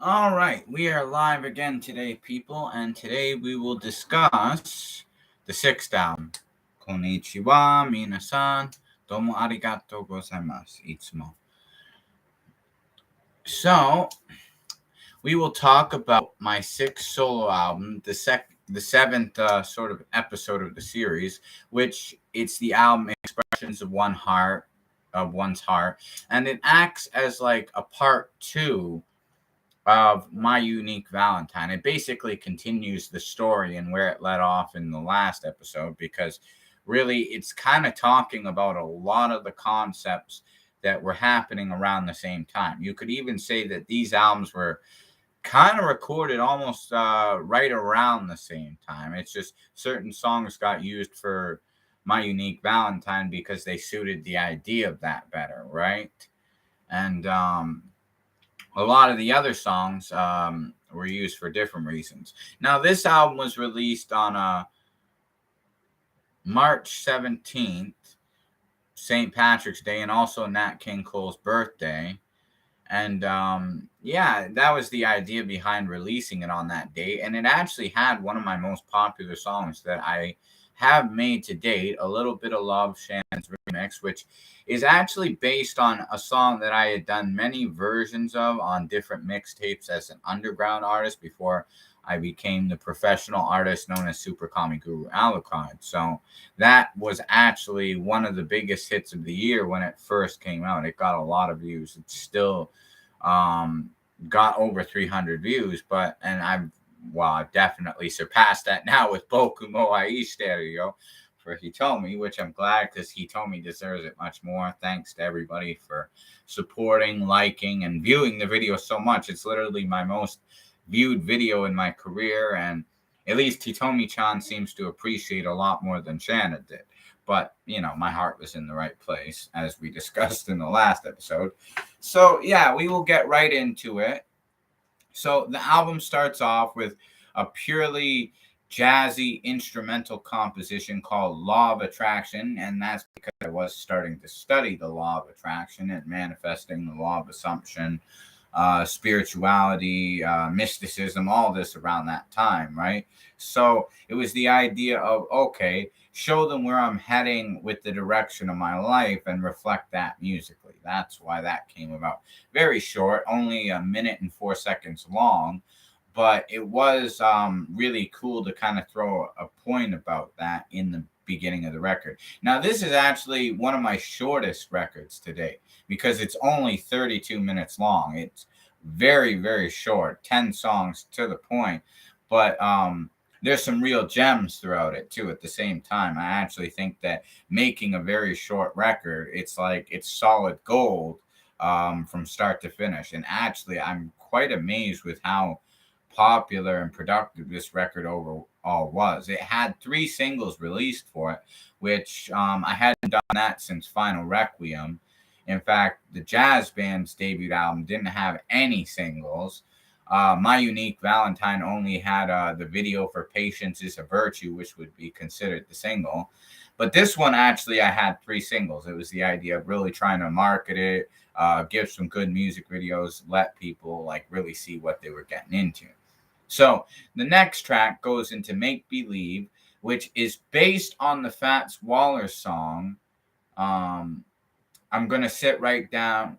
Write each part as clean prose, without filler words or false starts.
All right, we are live again today, people, and today we will discuss the sixth album. Konnichiwa, minasan. Domo arigatou gozaimasu. Itsumo. So, we will talk about my sixth solo album, the seventh sort of episode of the series, which it's the album Expressions of one's heart, and it acts as like a part two of My Unique Valentine. It basically continues the story and where it let off in the last episode because really it's kind of talking about a lot of the concepts that were happening around the same time. You could even say that these albums were kind of recorded almost right around the same time. It's just certain songs got used for My Unique Valentine because they suited the idea of that better, right? And a lot of the other songs were used for different reasons. Now, this album was released on March 17th, St. Patrick's Day, and also Nat King Cole's birthday. And yeah, that was the idea behind releasing it on that date. And it actually had one of my most popular songs that I have made to date, A Little Bit of Love, Shannon's remix, which is actually based on a song that I had done many versions of on different mixtapes as an underground artist before I became the professional artist known as Super Kami Guru Alucard. So that was actually one of the biggest hits of the year when it first came out. It got a lot of views. It's still um, got over 300 views, I've definitely surpassed that now with Boku mo Ai Stereo for Hitomi, which I'm glad because Hitomi deserves it much more. Thanks to everybody for supporting, liking, and viewing the video so much. It's literally my most viewed video in my career, and at least Hitomi-chan seems to appreciate a lot more than Shanna did. But, my heart was in the right place, as we discussed in the last episode. So, yeah, we will get right into it. So, the album starts off with a purely jazzy instrumental composition called Law of Attraction, and that's because I was starting to study the law of attraction and manifesting the law of assumption, spirituality, mysticism, all this around that time, right? So it was the idea of, okay, show them where I'm heading with the direction of my life and reflect that musically. That's why that came about. Very short, only a minute and 4 seconds long, but it was really cool to kind of throw a point about that in the beginning of the record. Now, this is actually one of my shortest records today because it's only 32 minutes long. It's very, very short, 10 songs to the point, but there's some real gems throughout it too at the same time. I actually think that making a very short record, it's like it's solid gold from start to finish. And actually, I'm quite amazed with how popular and productive this record overall was. It had 3 singles released for it, which I hadn't done that since Final Requiem. In fact, the jazz band's debut album didn't have any singles. My Unique Valentine only had the video for Patience is a Virtue, which would be considered the single. But this one, actually, I had 3 singles. It was the idea of really trying to market it, give some good music videos, let people like really see what they were getting into. So the next track goes into Make Believe, which is based on the Fats Waller song. Um, I'm going to sit right down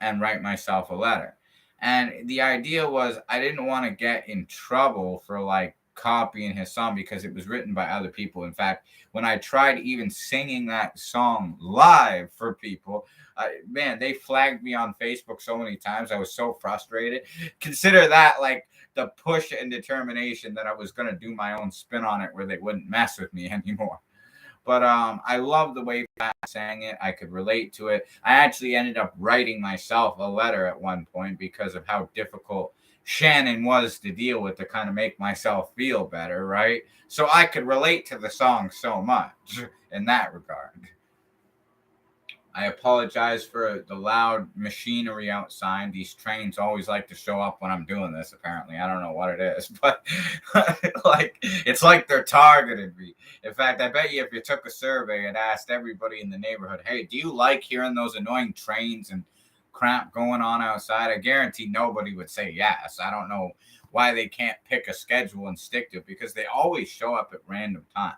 and write myself a letter. And the idea was I didn't want to get in trouble for like copying his song because it was written by other people. In fact, when I tried even singing that song live for people, man, they flagged me on Facebook so many times. I was so frustrated. Consider that like the push and determination that I was going to do my own spin on it where they wouldn't mess with me anymore. But I love the way Pat sang it. I could relate to it. I actually ended up writing myself a letter at one point because of how difficult Shannon was to deal with to kind of make myself feel better, right? So I could relate to the song so much in that regard. I apologize for the loud machinery outside. These trains always like to show up when I'm doing this, apparently. I don't know what it is, but like it's like they're targeted me. In fact, I bet you if you took a survey and asked everybody in the neighborhood, hey, do you like hearing those annoying trains and crap going on outside, I guarantee nobody would say yes. I don't know why they can't pick a schedule and stick to it, because they always show up at random times.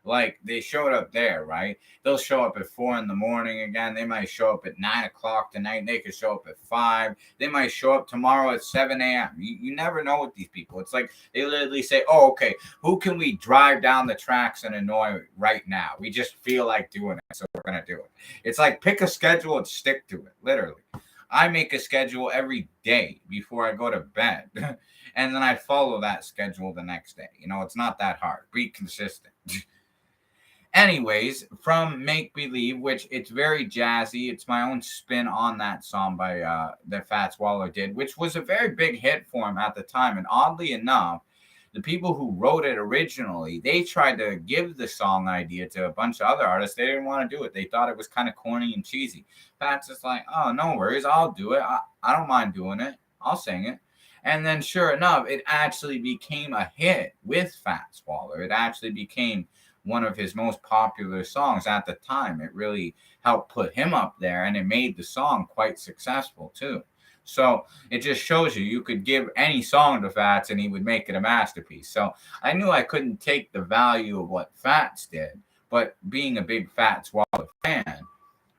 Like they showed up there, right? They'll show up at 4 in the morning again. They might show up at 9 o'clock tonight. They could show up at 5. They might show up tomorrow at 7 a.m. You never know with these people. It's like they literally say, oh, okay, who can we drive down the tracks and annoy right now? We just feel like doing it, so we're going to do it. It's like pick a schedule and stick to it, literally. I make a schedule every day before I go to bed, and then I follow that schedule the next day. It's not that hard. Be consistent. Anyways, from Make Believe, which it's very jazzy. It's my own spin on that song by that Fats Waller did, which was a very big hit for him at the time. And oddly enough, the people who wrote it originally, they tried to give the song idea to a bunch of other artists. They didn't want to do it. They thought it was kind of corny and cheesy. Fats is like, oh, no worries, I'll do it. I don't mind doing it. I'll sing it. And then sure enough, it actually became a hit with Fats Waller. It actually became one of his most popular songs at the time. It really helped put him up there, and it made the song quite successful too. So it just shows you could give any song to Fats and he would make it a masterpiece. So I knew I couldn't take the value of what Fats did, but being a big Fats Waller fan,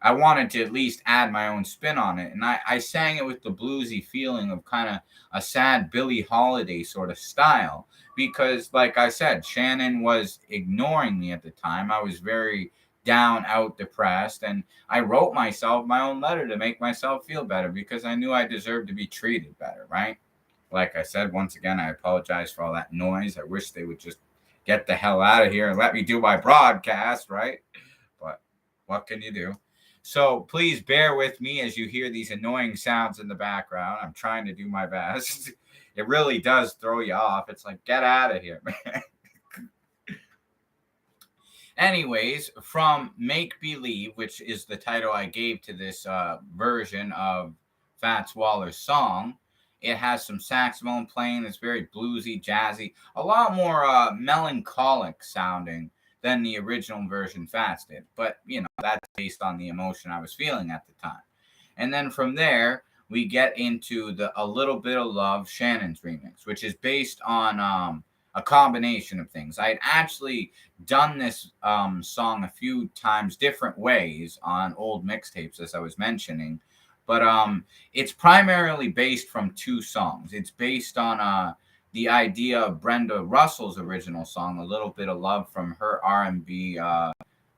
I wanted to at least add my own spin on it. And I sang it with the bluesy feeling of kind of a sad Billie Holiday sort of style. Because, like I said, Shannon was ignoring me at the time. I was very down, out, depressed. And I wrote myself my own letter to make myself feel better because I knew I deserved to be treated better, right? Like I said, once again, I apologize for all that noise. I wish they would just get the hell out of here and let me do my broadcast, right? But what can you do? So please bear with me as you hear these annoying sounds in the background. I'm trying to do my best. It really does throw you off. It's like, get out of here, man. Anyways, from Make Believe, which is the title I gave to this version of Fats Waller's song, it has some saxophone playing. It's very bluesy, jazzy, a lot more melancholic sounding than the original version Fats did. But, that's based on the emotion I was feeling at the time. And then from there, we get into the A Little Bit of Love, Shannon's remix, which is based on a combination of things. I had actually done this song a few times different ways on old mixtapes, as I was mentioning. But it's primarily based from two songs. It's based on the idea of Brenda Russell's original song, A Little Bit of Love, from her R&B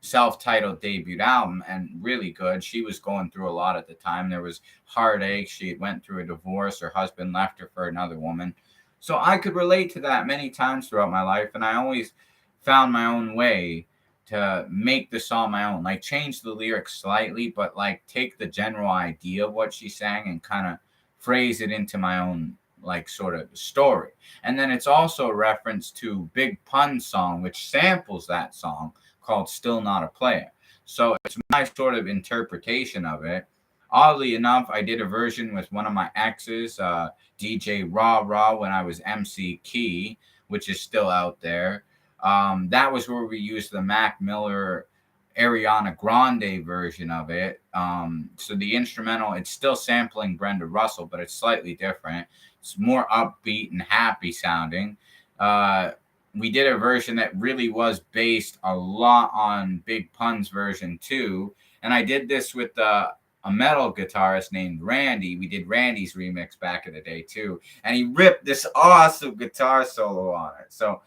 self-titled debut album, and really good. She was going through a lot at the time. There was heartache. She had went through a divorce. Her husband left her for another woman. So I could relate to that many times throughout my life, and I always found my own way to make the song my own, like change the lyrics slightly, but like take the general idea of what she sang and kind of phrase it into my own like sort of story. And then it's also a reference to Big Pun's song, which samples that song, called Still Not a Player. So it's my sort of interpretation of it. Oddly enough, I did a version with one of my exes, DJ Raw Raw, when I was MC Key, which is still out there. That was where we used the Mac Miller Ariana Grande version of it. So the instrumental, it's still sampling Brenda Russell, but it's slightly different. It's more upbeat and happy sounding. We did a version that really was based a lot on Big Pun's version too. And I did this with a metal guitarist named Randy. We did Randy's remix back in the day too. And he ripped this awesome guitar solo on it. So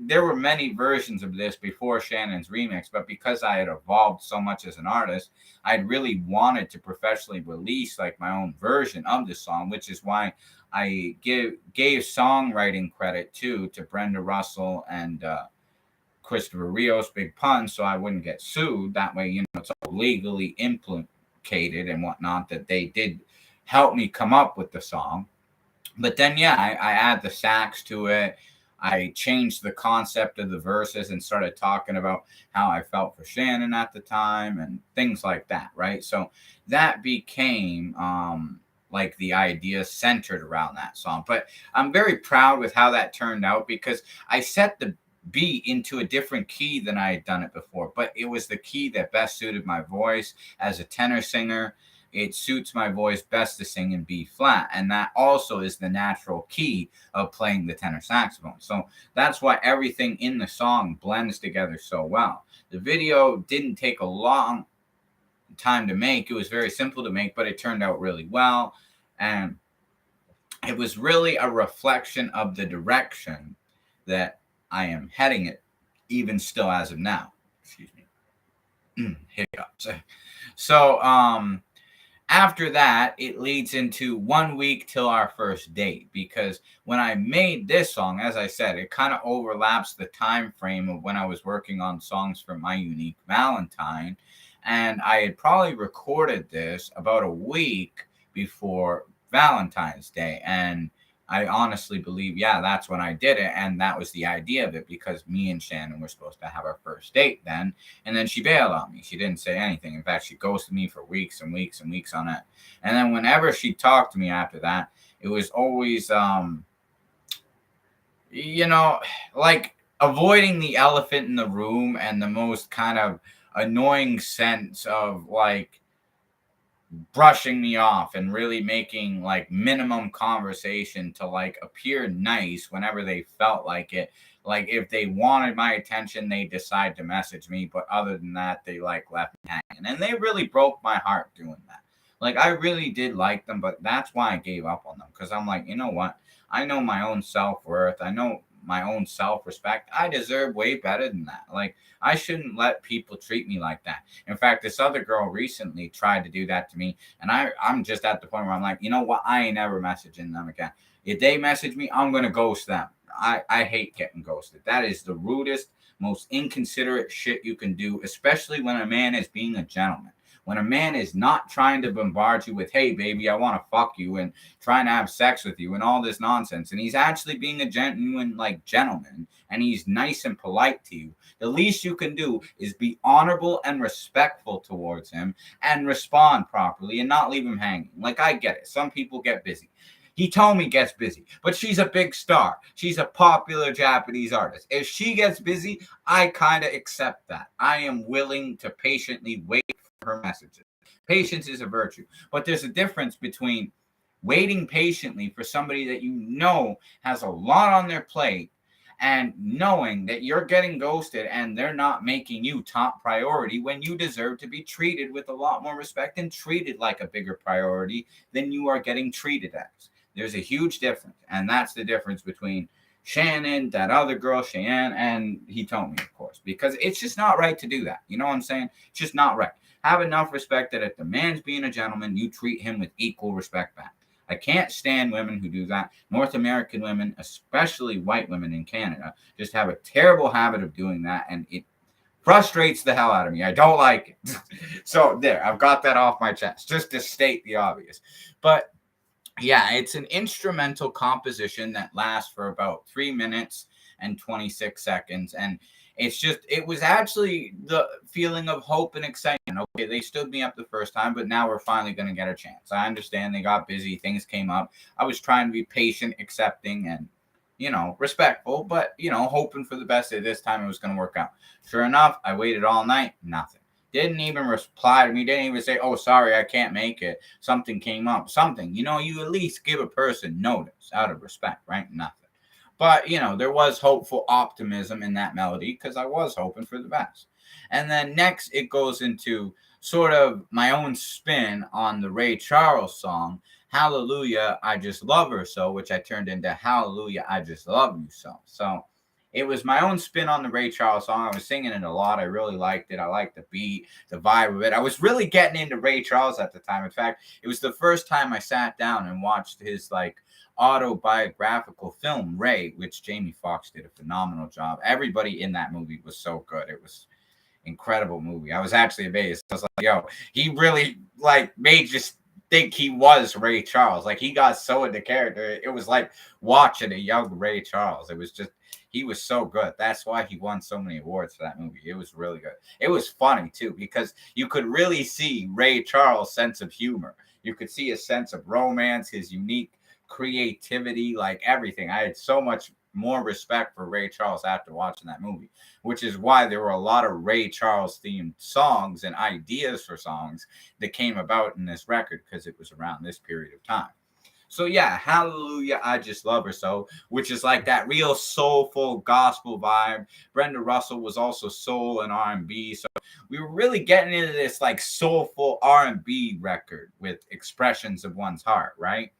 there were many versions of this before Shannon's remix, but because I had evolved so much as an artist, I'd really wanted to professionally release like my own version of the song, which is why I gave songwriting credit to Brenda Russell and Christopher Rios, Big Pun, so I wouldn't get sued. That way, it's all legally implicated and whatnot, that they did help me come up with the song. But then, yeah, I add the sax to it. I changed the concept of the verses and started talking about how I felt for Shannon at the time and things like that, right? So that became like the idea centered around that song. But I'm very proud with how that turned out because I set the beat into a different key than I had done it before, but it was the key that best suited my voice as a tenor singer. it suits my voice best to sing in B flat. And that also is the natural key of playing the tenor saxophone. So that's why everything in the song blends together so well. The video didn't take a long time to make. It was very simple to make, but it turned out really well. And it was really a reflection of the direction that I am heading it, even still as of now. Excuse me. Hiccups. So, after that, it leads into 1 week till our first date, because when I made this song, as I said, it kind of overlaps the time frame of when I was working on songs for My Unique Valentine, and I had probably recorded this about a week before Valentine's Day. And I honestly believe, yeah, that's when I did it. And that was the idea of it, because me and Shannon were supposed to have our first date then. And then she bailed on me. She didn't say anything. In fact, she ghosted me for weeks and weeks and weeks on it. And then whenever she talked to me after that, it was always, like avoiding the elephant in the room, and the most kind of annoying sense of like brushing me off and really making like minimum conversation to like appear nice whenever they felt like it. Like if they wanted my attention, they decide to message me, but other than that, they like left me hanging, and they really broke my heart doing that. Like I really did like them, but that's why I gave up on them, because I'm like, you know what, I know my own self-worth, I know my own self-respect, I deserve way better than that. Like I shouldn't let people treat me like that. In fact, this other girl recently tried to do that to me, and I'm just at the point where I'm like, you know what? I ain't ever messaging them again. If they message me, I'm gonna ghost them. I hate getting ghosted. That is the rudest, most inconsiderate shit you can do, especially when a man is being a gentleman. When a man is not trying to bombard you with, hey, baby, I want to fuck you, and trying to have sex with you and all this nonsense, and he's actually being a genuine, like, gentleman, and he's nice and polite to you, the least you can do is be honorable and respectful towards him and respond properly and not leave him hanging. Like, I get it. Some people get busy. Hitomi gets busy, but she's a big star. She's a popular Japanese artist. If she gets busy, I kind of accept that. I am willing to patiently wait for her messages. Patience is a virtue, but there's a difference between waiting patiently for somebody that you know has a lot on their plate, and knowing that you're getting ghosted and they're not making you top priority when you deserve to be treated with a lot more respect and treated like a bigger priority than you are getting treated as. There's a huge difference, and that's the difference between Shannon, that other girl, Cheyenne, and Hitomi, of course, because it's just not right to do that. You know what I'm saying? It's just not right. Have enough respect that if the man's being a gentleman, you treat him with equal respect back. I can't stand women who do that. North American women, especially white women in Canada, just have a terrible habit of doing that, and it frustrates the hell out of me. I don't like it. So there, I've got that off my chest, just to state the obvious. But yeah, it's an instrumental composition that lasts for about 3 minutes and 26 seconds. And it was actually the feeling of hope and excitement. Okay, they stood me up the first time, but now we're finally going to get a chance. I understand they got busy, things came up. I was trying to be patient, accepting, and, respectful, but, hoping for the best. At this time it was going to work out. Sure enough, I waited all night, nothing. Didn't even reply to me. Didn't even say, oh, sorry, I can't make it. Something came up. Something. You at least give a person notice out of respect, right? Nothing. But, there was hopeful optimism in that melody, because I was hoping for the best. And then next, it goes into sort of my own spin on the Ray Charles song, Hallelujah, I Just Love Her So, which I turned into Hallelujah, I Just Love You So. So it was my own spin on the Ray Charles song. I was singing it a lot. I really liked it. I liked the beat, the vibe of it. I was really getting into Ray Charles at the time. In fact, it was the first time I sat down and watched his autobiographical film, Ray, which Jamie Foxx did a phenomenal job. Everybody in that movie was so good. It was incredible movie. I was actually amazed. I was like, yo, he really made you think he was Ray Charles. Like, he got so into character. It was like watching a young Ray Charles. It was just, he was so good. That's why he won so many awards for that movie. It was really good. It was funny too, because you could really see Ray Charles' sense of humor. You could see his sense of romance, his unique creativity, like everything. I had so much more respect for Ray Charles after watching that movie, which is why there were a lot of Ray Charles themed songs and ideas for songs that came about in this record because it was around this period of time. So yeah, Hallelujah, I Just Love Her So, which is like that real soulful gospel vibe. Brenda Russell was also soul and R&B, so we were really getting into this like soulful R&B record with expressions of one's heart, right?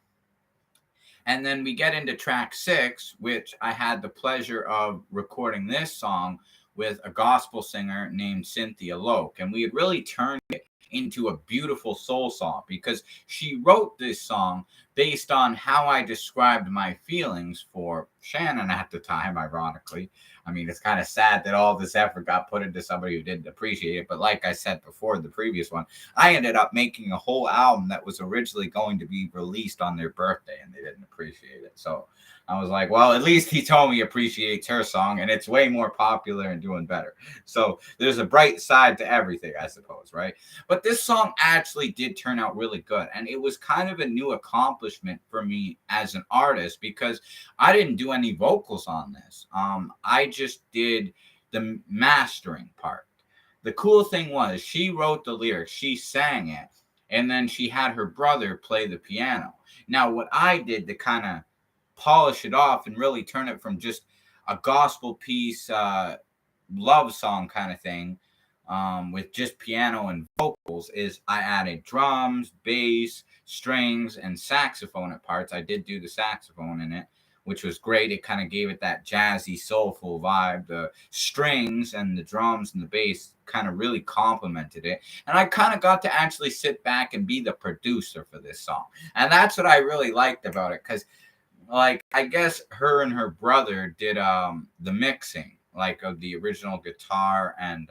And then we get into track 6, which I had the pleasure of recording this song with a gospel singer named Cynthia Loke. And we had really turned it into a beautiful soul song because she wrote this song based on how I described my feelings for Shannon at the time, ironically. I mean, it's kind of sad that all this effort got put into somebody who didn't appreciate it. But like I said before, the previous one, I ended up making a whole album that was originally going to be released on their birthday, and they didn't appreciate it. So I was like, well, at least he told me he appreciates her song, and it's way more popular and doing better. So there's a bright side to everything, I suppose, right? But this song actually did turn out really good, and it was kind of a new accomplishment for me as an artist because I didn't do any vocals on this. I just did the mastering part. The cool thing was she wrote the lyrics, she sang it, and then she had her brother play the piano. Now, what I did to kind of polish it off and really turn it from just a gospel piece, love song kind of thing, with just piano and vocals, is I added drums, bass, strings, and saxophone at parts. I did do the saxophone in it, which was great. It kind of gave it that jazzy, soulful vibe. The strings and the drums and the bass kind of really complemented it. And I kind of got to actually sit back and be the producer for this song. And that's what I really liked about it because, like, I guess her and her brother did the mixing, like, of the original guitar and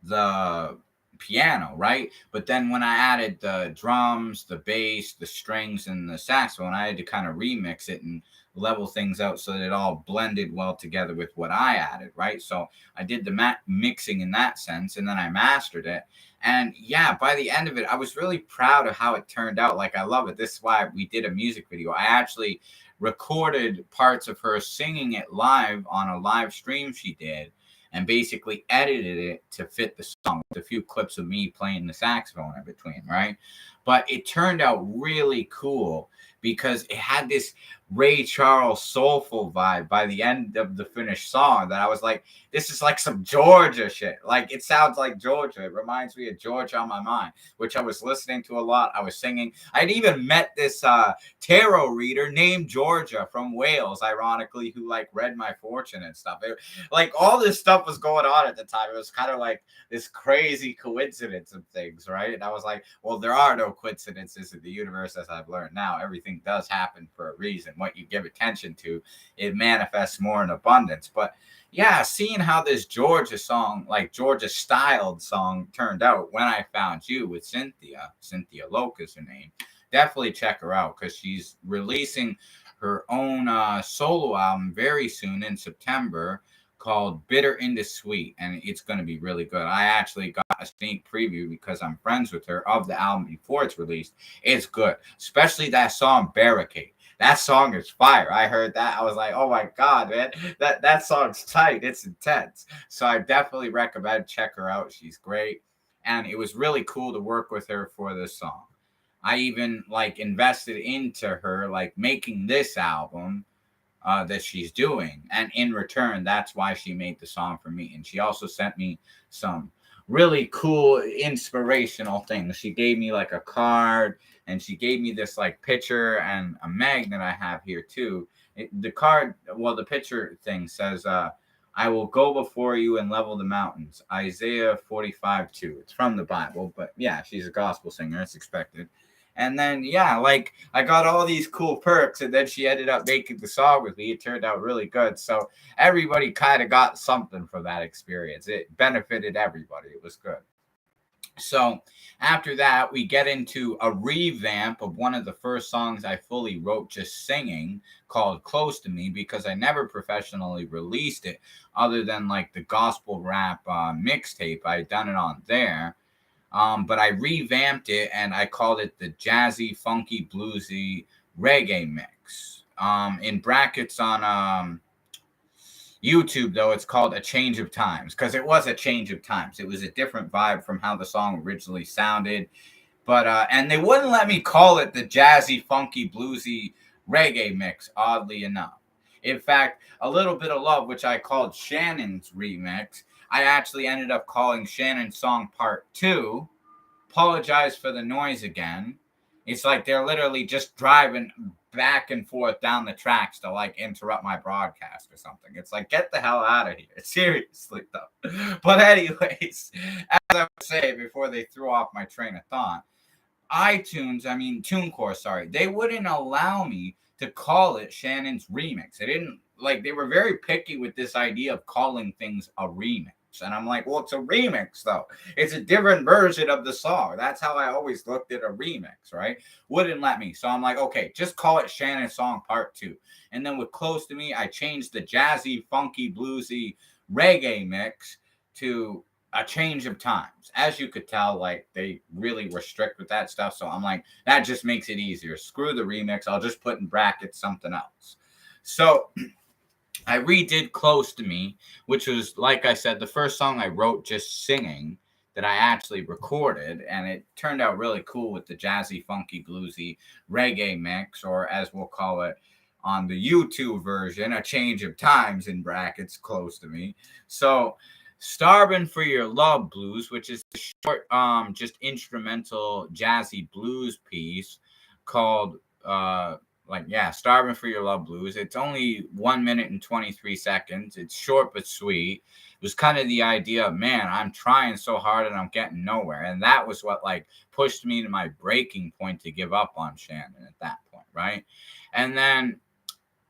the piano, right? But then when I added the drums, the bass, the strings, and the saxophone, I had to kind of remix it and level things out so that it all blended well together with what I added, right? So I did the mixing in that sense, and then I mastered it. And yeah, by the end of it, I was really proud of how it turned out. Like, I love it. This is why we did a music video. I actually recorded parts of her singing it live on a live stream she did, and basically edited it to fit the song with a few clips of me playing the saxophone in between, right? But it turned out really cool because it had this Ray Charles soulful vibe by the end of the finished song that I was like, this is like some Georgia shit. Like, it sounds like Georgia. It reminds me of Georgia on My Mind, which I was listening to a lot. I was singing. I'd even met this tarot reader named Georgia from Wales, ironically, who like read my fortune and stuff. Like, all this stuff was going on at the time. It was kind of like this crazy coincidence of things, right? And I was like, well, there are no coincidences in the universe, as I've learned now. Everything does happen for a reason. What you give attention to, it manifests more in abundance. But yeah, seeing how this Georgia song, like Georgia styled song, turned out when I Found You with Cynthia Loke is her name. Definitely check her out because she's releasing her own solo album very soon in September called Bitter into Sweet, and it's going to be really good. I actually got a sneak preview because I'm friends with her of the album before it's released. It's good, especially that song Barricade. That song is fire. I heard that. I was like, oh my God, man. That song's tight. It's intense. So I definitely recommend check her out. She's great. And it was really cool to work with her for this song. I even like invested into her, like making this album that she's doing. And in return, that's why she made the song for me. And she also sent me some really cool inspirational things. She gave me like a card, and she gave me this like picture and a magnet I have here too. The card, well, the picture thing says, I will go before you and level the mountains. Isaiah 45:2. It's from the Bible, but yeah, she's a gospel singer. It's expected. And then, yeah, like I got all these cool perks, and then she ended up making the song with me. It turned out really good. So everybody kind of got something from that experience. It benefited everybody. It was good. So after that, we get into a revamp of one of the first songs I fully wrote just singing called Close to Me, because I never professionally released it other than like the gospel rap mixtape. I had done it on there. But I revamped it and I called it the Jazzy, Funky, Bluesy Reggae Mix. In brackets on YouTube, though, it's called A Change of Times, because it was a change of times. It was a different vibe from how the song originally sounded. But and they wouldn't let me call it the jazzy, funky, bluesy reggae mix, oddly enough. In fact, A Little Bit of Love, which I called Shannon's remix, I actually ended up calling Shannon's song Part 2. Apologize for the noise again. It's like they're literally just driving back and forth down the tracks to like interrupt my broadcast or something. It's like, get the hell out of here. Seriously, though. But, anyways, as I was saying before they threw off my train of thought, TuneCore, sorry, they wouldn't allow me to call it Shannon's remix. They didn't, like, they were very picky with this idea of calling things a remix. And I'm like, well, it's a remix, though. It's a different version of the song. That's how I always looked at a remix, right? Wouldn't let me. So I'm like, okay, just call it Shannon's Song Part 2. And then with Close to Me, I changed the jazzy, funky, bluesy reggae mix to A Change of Times. As you could tell, like, they really were strict with that stuff. So I'm like, that just makes it easier. Screw the remix. I'll just put in brackets something else. So I redid Close to Me, which was, like I said, the first song I wrote just singing that I actually recorded, and it turned out really cool with the jazzy, funky, bluesy reggae mix, or as we'll call it on the YouTube version, A Change of Times in brackets, Close to Me. So Starvin' for Your Love Blues, which is a short, just instrumental jazzy blues piece called Starving for Your Love Blues. It's only 1 minute and 23 seconds. It's short but sweet. It was kind of the idea of, man, I'm trying so hard and I'm getting nowhere. And that was what like pushed me to my breaking point to give up on Shannon at that point, right? And then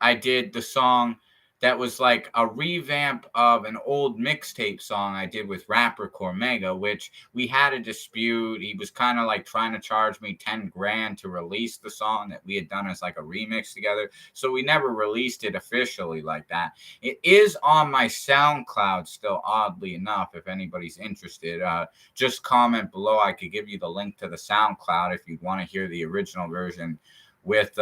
I did the song that was like a revamp of an old mixtape song I did with rapper Cormega, which we had a dispute. He was kind of like trying to charge me 10 grand to release the song that we had done as like a remix together. So we never released it officially like that. It is on my SoundCloud still, oddly enough, if anybody's interested. Just comment below. I could give you the link to the SoundCloud if you'd want to hear the original version with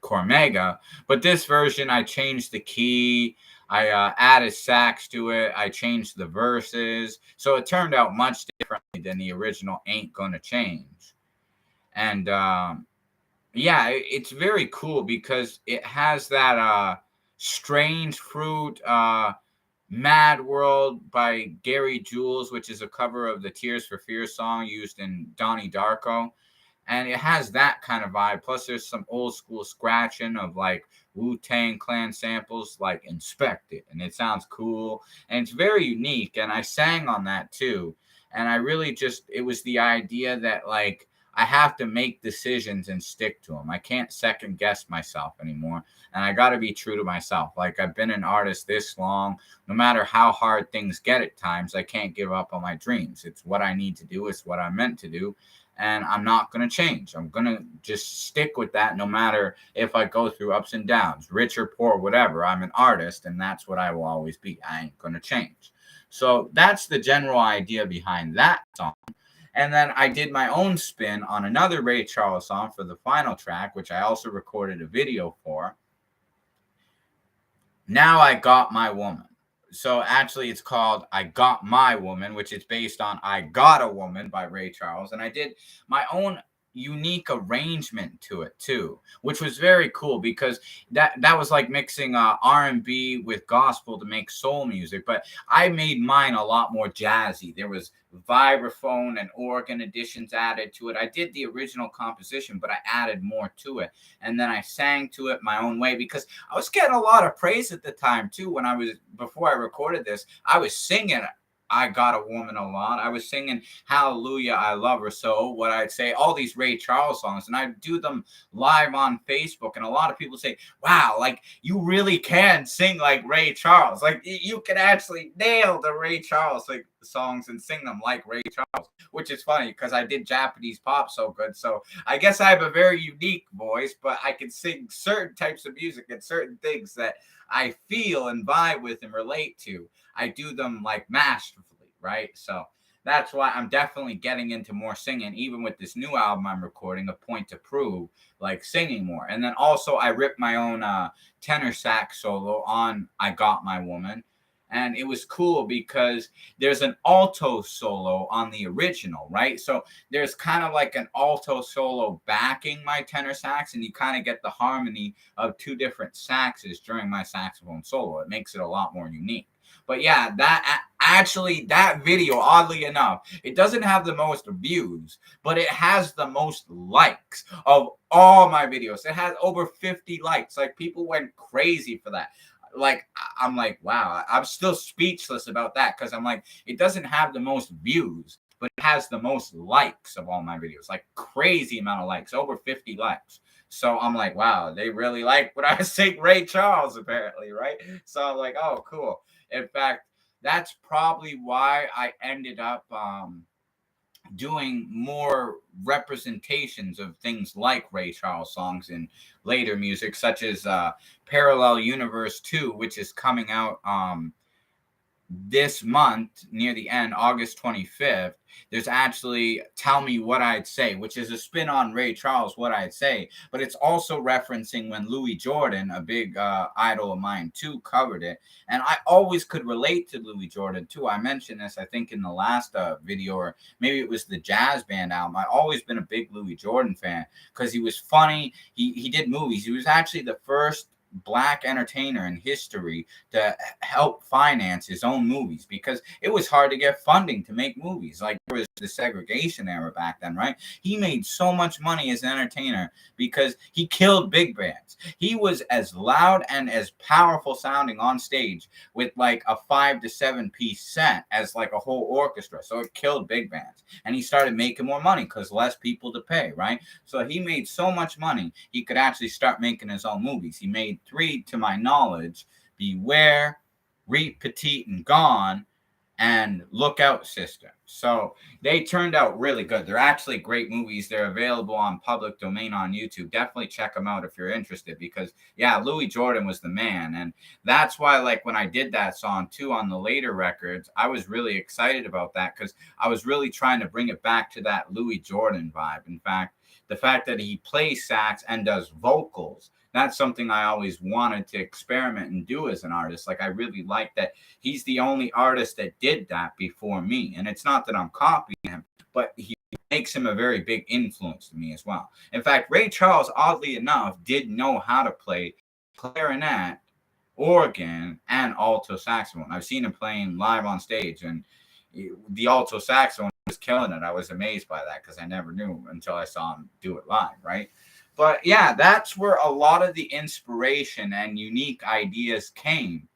Cormega. But this version, I changed the key, I added sax to it, I changed the verses, so it turned out much differently than the original Ain't Gonna Change. And it's very cool because it has that Strange Fruit, Mad World by Gary Jules, which is a cover of the Tears for Fears song used in Donnie Darko. And it has that kind of vibe. Plus, there's some old school scratching of like Wu-Tang Clan samples, like Inspect It. And it sounds cool. And it's very unique. And I sang on that too. And I really it was the idea that like I have to make decisions and stick to them. I can't second guess myself anymore. And I got to be true to myself. Like I've been an artist this long. No matter how hard things get at times, I can't give up on my dreams. It's what I need to do. It's what I'm meant to do. And I'm not going to change. I'm going to just stick with that no matter if I go through ups and downs, rich or poor, whatever. I'm an artist, and that's what I will always be. I ain't going to change. So that's the general idea behind that song. And then I did my own spin on another Ray Charles song for the final track, which I also recorded a video for. Now I Got My Woman. So actually it's called I Got My Woman, which is based on I Got a Woman by Ray Charles. And I did my own unique arrangement to it too, which was very cool because that was like mixing R&B with gospel to make soul music. But I made mine a lot more jazzy. There was vibraphone and organ additions added to it. I did the original composition, but I added more to it. And then I sang to it my own way because I was getting a lot of praise at the time too. Before I recorded this, I was singing I Got a Woman a lot. I was singing Hallelujah, I Love Her So, what I'd say, all these Ray Charles songs, and I'd do them live on Facebook, and a lot of people say, wow, like, you really can sing like Ray Charles. Like, you can actually nail the Ray Charles like songs and sing them like Ray Charles, which is funny because I did Japanese pop so good. So I guess I have a very unique voice, but I can sing certain types of music and certain things that I feel and vibe with and relate to. I do them like masterfully, right? So that's why I'm definitely getting into more singing, even with this new album I'm recording, A Point to Prove, like singing more. And then also I ripped my own tenor sax solo on I Got My Woman. And it was cool because there's an alto solo on the original, right? So there's kind of like an alto solo backing my tenor sax, and you kind of get the harmony of two different saxes during my saxophone solo. It makes it a lot more unique. But yeah, that actually, that video, oddly enough, it doesn't have the most views, but it has the most likes of all my videos. It has over 50 likes. Like, people went crazy for that. Like, I'm like, wow, I'm still speechless about that, because I'm like, it doesn't have the most views, but it has the most likes of all my videos. Like, crazy amount of likes, over 50 likes. So I'm like, wow, they really like what I sing Ray Charles, apparently, right? So I'm like, oh, cool. In fact, that's probably why I ended up doing more representations of things like Ray Charles songs in later music, such as Parallel Universe 2, which is coming out this month near the end, August 25th. There's actually Tell Me What I'd Say, which is a spin on Ray Charles, What I'd Say, but it's also referencing when Louis Jordan, a big idol of mine too, covered it. And I always could relate to Louis Jordan too. I mentioned this, I think, in the last video, or maybe it was the jazz band album. I always been a big Louis Jordan fan because he was funny. He did movies. He was actually the first black entertainer in history to help finance his own movies, because it was hard to get funding to make movies. Like, there was the segregation era back then, right? He made so much money as an entertainer because he killed big bands. He was as loud and as powerful sounding on stage with like a 5 to 7 piece set as like a whole orchestra. So it killed big bands. And he started making more money because less people to pay, right? So he made so much money, he could actually start making his own movies. He made 3, to my knowledge: Beware, Reet Petite and Gone, and Look Out Sister. So they turned out really good. They're actually great movies. They're available on public domain on YouTube. Definitely check them out if you're interested, because yeah, Louis Jordan was the man. And that's why, like, when I did that song too on the later records, I was really excited about that, because I was really trying to bring it back to that Louis Jordan vibe. In fact, the fact that he plays sax and does vocals, that's something I always wanted to experiment and do as an artist. Like, I really like that he's the only artist that did that before me. And it's not that I'm copying him, but he makes him a very big influence to me as well. In fact, Ray Charles, oddly enough, did know how to play clarinet, organ, and alto saxophone. I've seen him playing live on stage, and the alto saxophone was killing it. I was amazed by that, because I never knew until I saw him do it live, right? But yeah, that's where a lot of the inspiration and unique ideas came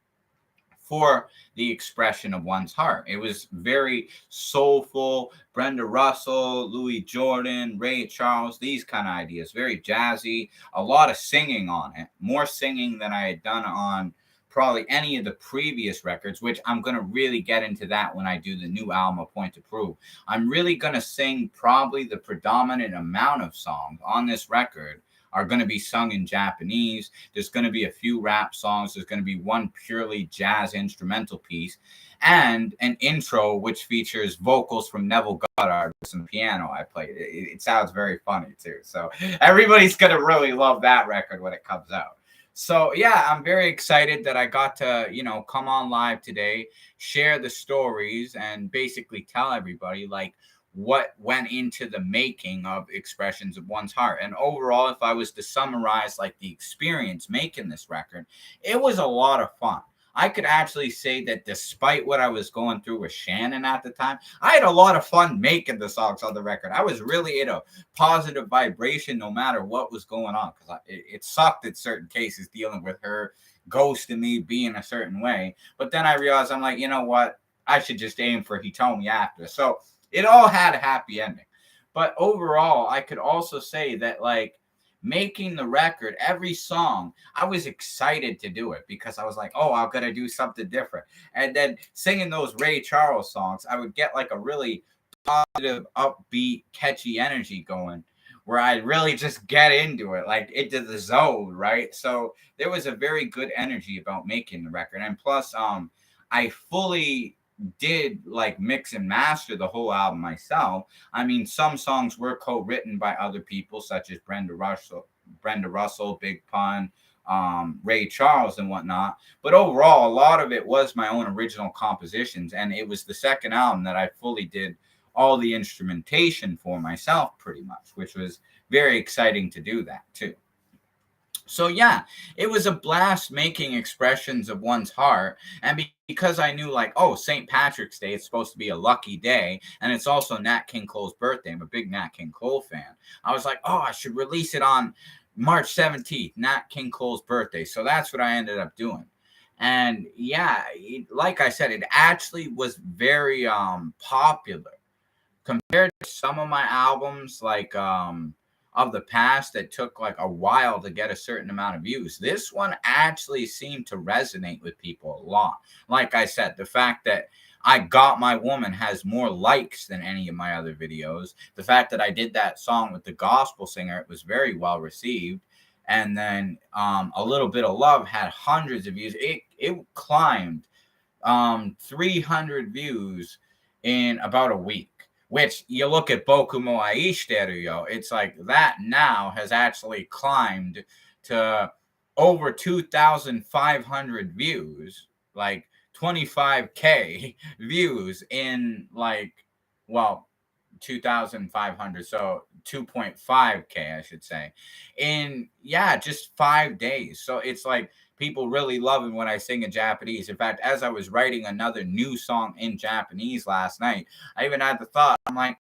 for the expression of one's heart. It was very soulful. Brenda Russell, Louis Jordan, Ray Charles, these kind of ideas, very jazzy, a lot of singing on it, more singing than I had done on probably any of the previous records, which I'm going to really get into that when I do the new album, A Point to Prove. I'm really going to sing probably the predominant amount of songs on this record are going to be sung in Japanese. There's going to be a few rap songs. There's going to be one purely jazz instrumental piece, and an intro which features vocals from Neville Goddard with some piano I played. It sounds very funny too. So everybody's going to really love that record when it comes out. So yeah, I'm very excited that I got to, come on live today, share the stories, and basically tell everybody like what went into the making of Expressions of One's Heart. And overall, if I was to summarize like the experience making this record, it was a lot of fun. I could actually say that despite what I was going through with Shannon at the time, I had a lot of fun making the songs on the record. I was really in a positive vibration no matter what was going on, because it sucked in certain cases dealing with her ghosting me, being a certain way. But then I realized, I'm like, you know what? I should just aim for He Told Me After. So it all had a happy ending. But overall, I could also say that, like, making the record, every song, I was excited to do it, because I was like, oh, I'm going to do something different. And then singing those Ray Charles songs, I would get like a really positive, upbeat, catchy energy going, where I really just get into it, like into the zone, right? So there was a very good energy about making the record. And plus, I fully did like mix and master the whole album myself. I mean, some songs were co-written by other people, such as Brenda Russell, Big Pun, Ray Charles, and whatnot. But overall, a lot of it was my own original compositions, and it was the second album that I fully did all the instrumentation for myself, pretty much, which was very exciting to do that too. So yeah, it was a blast making expressions of one's heart, and because I knew like, oh, St. Patrick's Day, it's supposed to be a lucky day, and it's also Nat King Cole's birthday. I'm a big Nat King Cole fan. I was like, oh, I should release it on March 17th, Nat King Cole's birthday. So that's what I ended up doing. And yeah, like I said, it actually was very popular compared to some of my albums, like of the past, that took like a while to get a certain amount of views. This one actually seemed to resonate with people a lot. Like I said, the fact that I Got My Woman has more likes than any of my other videos. The fact that I did that song with the gospel singer, it was very well received. And then A Little Bit of Love had hundreds of views. It climbed 300 views in about a week. Which you look at Boku mo Aishiteru yo, it's like that now has actually climbed to over 2,500 views, like 25K views in like, well, 2,500, so 2.5K, I should say, in, yeah, just 5 days. So it's like people really loving when I sing in Japanese. In fact, as I was writing another new song in Japanese last night, I even had the thought, I'm like,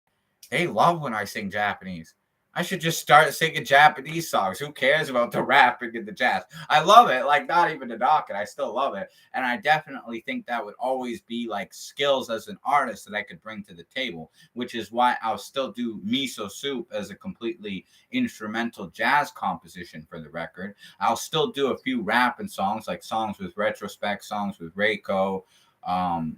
they love when I sing Japanese. I should just start singing Japanese songs. Who cares about the rapping and the jazz? I love it. Like, not even to knock it. I still love it. And I definitely think that would always be like skills as an artist that I could bring to the table, which is why I'll still do Miso Soup as a completely instrumental jazz composition for the record. I'll still do a few rapping songs, like songs with Retrospect, songs with Reiko,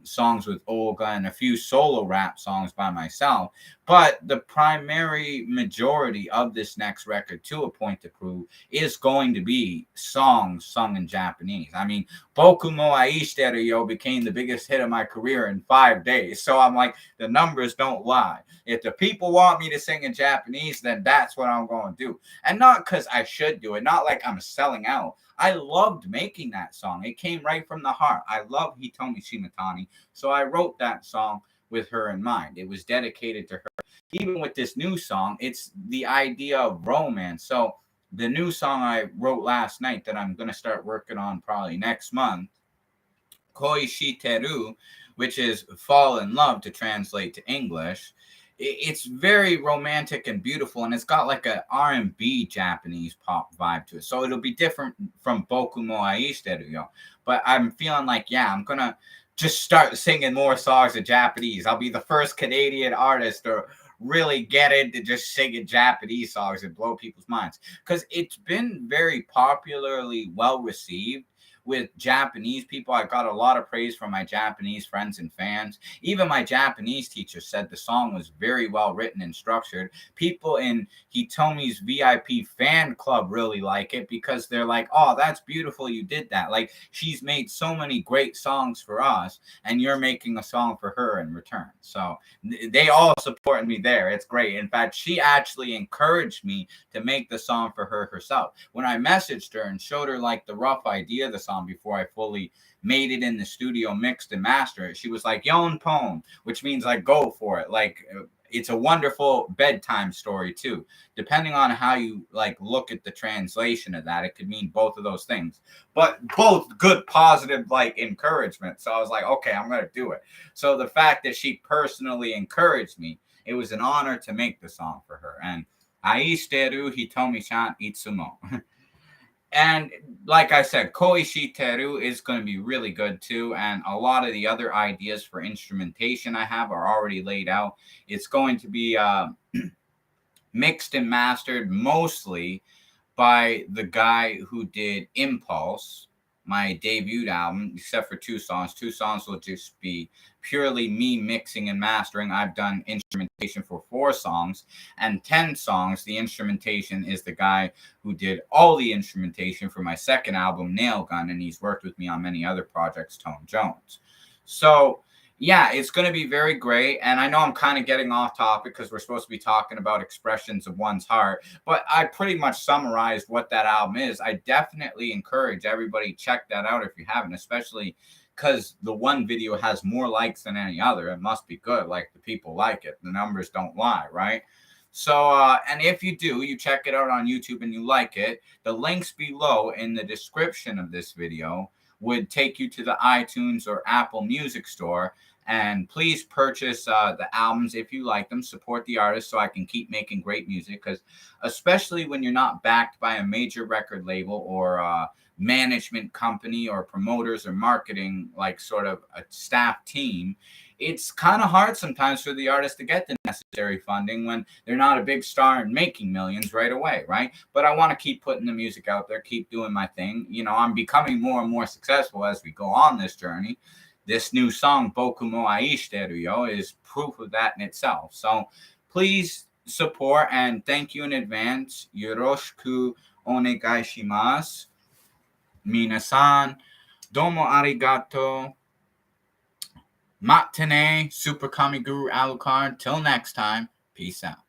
songs with Olga, and a few solo rap songs by myself. But the primary majority of this next record, To a Point to Prove, is going to be songs sung in Japanese. I mean, Boku mo Aishiteru yo became the biggest hit of my career in 5 days. So I'm like, the numbers don't lie. If the people want me to sing in Japanese, then that's what I'm going to do. And not because I should do it, not like I'm selling out. I loved making that song. It came right from the heart. I love Hitomi Shimatani, so I wrote that song with her in mind. It was dedicated to her. Even with this new song, it's the idea of romance. So the new song I wrote last night that I'm going to start working on probably next month, Koi Shiteru, which is fall in love to translate to English. It's very romantic and beautiful, and it's got like a R&B Japanese pop vibe to it. So it'll be different from Boku mo Aishiteru yo. But I'm feeling like, yeah, I'm going to just start singing more songs in Japanese. I'll be the first Canadian artist to really get into just singing Japanese songs and blow people's minds. Because it's been very popularly well received with Japanese people. I got a lot of praise from my Japanese friends and fans. Even my Japanese teacher said the song was very well written and structured. People in Hitomi's VIP fan club really like it because they're like, oh, that's beautiful, you did that. Like, she's made so many great songs for us, and you're making a song for her in return. So they all supported me there. It's great. In fact, she actually encouraged me to make the song for her herself. When I messaged her and showed her like the rough idea of the song before I fully made it in the studio, mixed and mastered it, she was like, yon poem, which means like go for it. Like, it's a wonderful bedtime story too. Depending on how you like look at the translation of that, it could mean both of those things, but both good, positive, like encouragement. So I was like, okay, I'm going to do it. So the fact that she personally encouraged me, it was an honor to make the song for her. And Aishiteru Hitomi-chan itsumo. And like I said, Koi Shiteru is going to be really good too. And a lot of the other ideas for instrumentation I have are already laid out. It's going to be mixed and mastered mostly by the guy who did Impulse, my debut album, except for two songs. Two songs will just be purely me mixing and mastering. I've done instrumentation for 4 songs, and 10 songs, the instrumentation is the guy who did all the instrumentation for my second album, Nail Gun, and he's worked with me on many other projects, Tone Jones. So Yeah, it's going to be very great. And I know I'm kind of getting off topic because we're supposed to be talking about expressions of one's heart, but I pretty much summarized what that album is. I definitely encourage everybody check that out if you haven't, especially because the one video has more likes than any other. It must be good. Like the people like it. The numbers don't lie, right? So, and if you do, you check it out on YouTube and you like it, the links below in the description of this video would take you to the iTunes or Apple Music store. And please purchase the albums if you like them. Support the artist so I can keep making great music. Because especially when you're not backed by a major record label or management company or promoters or marketing, like sort of a staff team, it's kind of hard sometimes for the artist to get the necessary funding when they're not a big star and making millions right away, right? But I want to keep putting the music out there, keep doing my thing. You know, I'm becoming more and more successful as we go on this journey. This new song, Boku mo Aishiteru yo, is proof of that in itself. So please support and thank you in advance. Yoroshiku onegai shimasu. Minasan, domo arigato. Matane, Super Kami Guru Alucard. Till next time, peace out.